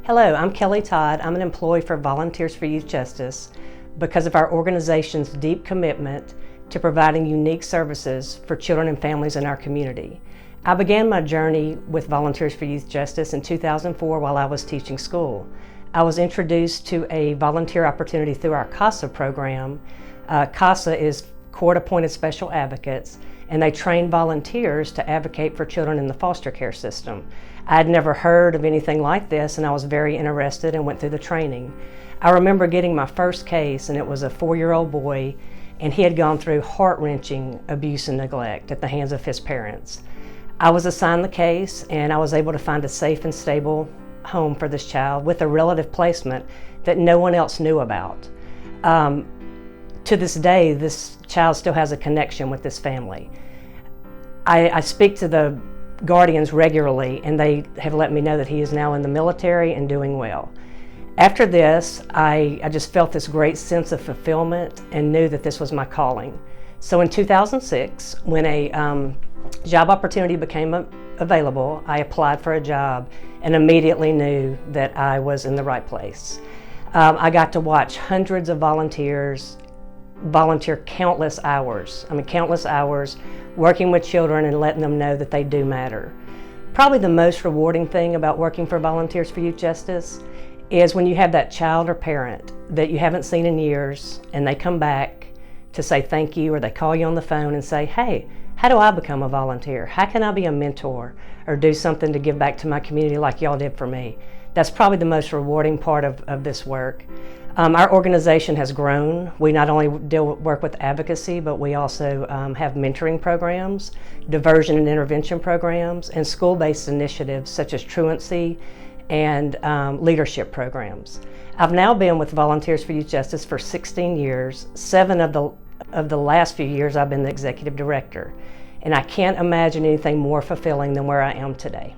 Hello, I'm Kelli Todd. I'm an employee for Volunteers for Youth Justice because of our organization's deep commitment to providing unique services for children and families in our community. I began my journey with Volunteers for Youth Justice in 2004 while I was teaching school. I was introduced to a volunteer opportunity through our CASA program. CASA is Court-Appointed Special Advocates, and they train volunteers to advocate for children in the foster care system. I had never heard of anything like this, and I was very interested and went through the training. I remember getting my first case, and it was a 4-year-old boy, and he had gone through heart-wrenching abuse and neglect at the hands of his parents. I was assigned the case, and I was able to find a safe and stable home for this child with a relative placement that no one else knew about. To this day, this child still has a connection with this family. I speak to the guardians regularly, and they have let me know that he is now in the military and doing well. After this, I just felt this great sense of fulfillment and knew that this was my calling. So in 2006, when a job opportunity became available, I applied for a job and immediately knew that I was in the right place. I got to watch hundreds of volunteers volunteer countless hours working with children and letting them know that they do matter. Probably the most rewarding thing about working for Volunteers for Youth Justice is when you have that child or parent that you haven't seen in years and they come back to say thank you, or they call you on the phone and say, hey, how do I become a volunteer? How can I be a mentor or do something to give back to my community like y'all did for me? That's probably the most rewarding part of this work. Our organization has grown. We not only work with advocacy, but we also have mentoring programs, diversion and intervention programs, and school-based initiatives such as truancy and leadership programs. I've now been with Volunteers for Youth Justice for 16 years. 7 of the last few years I've been the Executive Director, and I can't imagine anything more fulfilling than where I am today.